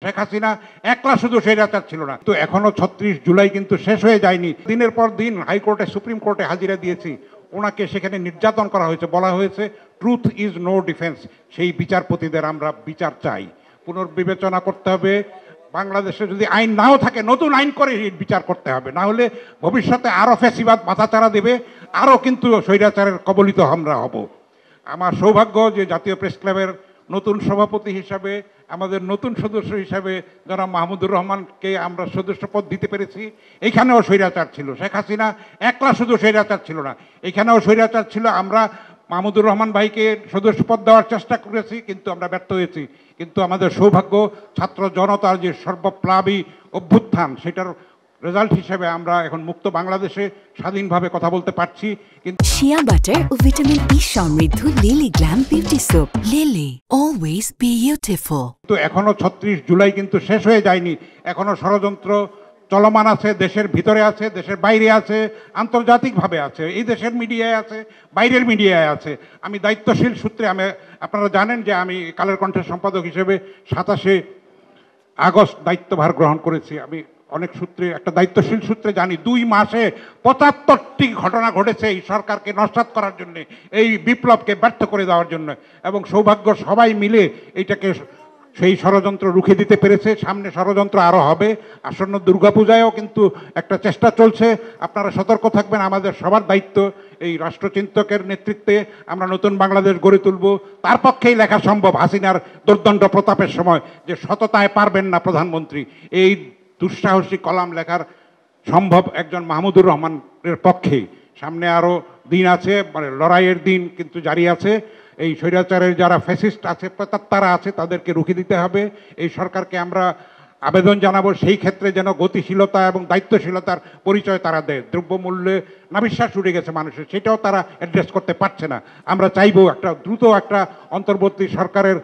শেখ হাসিনা একলা শুধু স্বৈরাচার ছিল না, তো এখনো ৩৬ জুলাই কিন্তু শেষ হয়ে যায়নি। দিনের পর দিন হাইকোর্টে, সুপ্রিম কোর্টে হাজিরা দিয়েছি, ওনাকে সেখানে নির্যাতন করা হয়েছে, বলা হয়েছে ট্রুথ ইজ নো ডিফেন্স। সেই বিচারপতিদের আমরা বিচার চাই, পুনর্বিবেচনা করতে হবে। বাংলাদেশে যদি আইন নাও থাকে, নতুন আইন করে বিচার করতে হবে, না হলে ভবিষ্যতে আরও ফ্যাসিবাদ মাথাচাড়া দেবে, আরও কিন্তু স্বৈরাচারের কবলিত আমরা হব। আমার সৌভাগ্য যে জাতীয় প্রেস ক্লাবের নতুন সভাপতি হিসাবে, আমাদের নতুন সদস্য হিসাবে জনাব মাহমুদুর রহমানকে আমরা সদস্যপদ দিতে পেরেছি। এইখানেও স্বৈরাচার ছিল, শেখ হাসিনা একলা শুধু স্বৈরাচার ছিল না, এইখানেও স্বৈরাচার ছিল। আমরা মাহমুদুর রহমান ভাইকে সদস্যপদ দেওয়ার চেষ্টা করেছি, কিন্তু আমরা ব্যর্থ হয়েছি। কিন্তু আমাদের সৌভাগ্য, ছাত্র জনতার যে সর্বপ্লাবী অভ্যুত্থান, সেটার রেজাল্ট হিসেবে আমরা এখন মুক্ত বাংলাদেশে স্বাধীনভাবে কথা বলতে পারছি। কিন্তু শিয়া বাটার ও ভিটামিন ই সমৃদ্ধ lily glam beauty soap. Lily, always beautiful. তো এখনো ৩৬ জুলাই কিন্তু শেষ হয়ে যায়নি, এখনো ষড়যন্ত্র চলমান আছে, দেশের ভিতরে আছে, দেশের বাইরে আছে, আন্তর্জাতিকভাবে আছে, এই দেশের মিডিয়ায় আছে, বাইরের মিডিয়ায় আছে। আমি দায়িত্বশীল সূত্রে, আপনারা জানেন যে আমি কালের কণ্ঠের সম্পাদক হিসেবে ২৭শে আগস্ট দায়িত্বভার গ্রহণ করেছি। আমি অনেক সূত্রে, একটা দায়িত্বশীল সূত্রে জানি ২ মাসে ৭৫টি ঘটনা ঘটেছে এই সরকারকে নস্যাৎ করার জন্য, এই বিপ্লবকে ব্যর্থ করে দেওয়ার জন্য। এবং সৌভাগ্য সবাই মিলে এইটাকে, সেই ষড়যন্ত্র রুখে দিতে পেরেছে। সামনে ষড়যন্ত্র আরও হবে, আসন্ন দুর্গাপূজায়ও কিন্তু একটা চেষ্টা চলছে। আপনারা সতর্ক থাকবেন, আমাদের সবার দায়িত্ব। এই রাষ্ট্রচিন্তকের নেতৃত্বে আমরা নতুন বাংলাদেশ গড়ে তুলব। তার পক্ষেই লেখা সম্ভব হাসিনার দুর্দণ্ড প্রতাপের সময় যে সততায় পারবেন না প্রধানমন্ত্রী, এই দুঃসাহসী কলাম লেখার সম্ভব একজন মাহমুদুর রহমানের পক্ষেই। সামনে আরও দিন আছে, মানে লড়াইয়ের দিন কিন্তু জারি আছে। এই স্বৈরাচারের যারা ফ্যাসিস্ট আছে, তারা আছে, তাদেরকে রুখে দিতে হবে। এই সরকারকে আমরা আবেদন জানাবো সেই ক্ষেত্রে যেন গতিশীলতা এবং দায়িত্বশীলতার পরিচয় তারা দেয়। দ্রব্যমূল্যে নাবিশ্বাস উঠে গেছে মানুষের, সেটাও তারা অ্যাড্রেস করতে পারছে না। আমরা চাইবো একটা দ্রুত একটা অন্তর্বর্তী সরকারের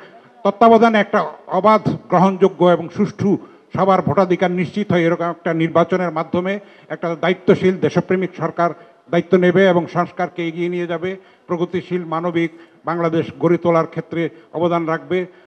তত্ত্বাবধানে একটা অবাধ, গ্রহণযোগ্য এবং সুষ্ঠু, সবার ভোটাধিকার নিশ্চিত হয় এরকম একটা নির্বাচনের মাধ্যমে একটা দায়িত্বশীল দেশপ্রেমিক সরকার দায়িত্ব নেবে এবং সংস্কারকে এগিয়ে নিয়ে যাবে, প্রগতিশীল মানবিক বাংলাদেশ গড়ে তোলার ক্ষেত্রে অবদান রাখবে।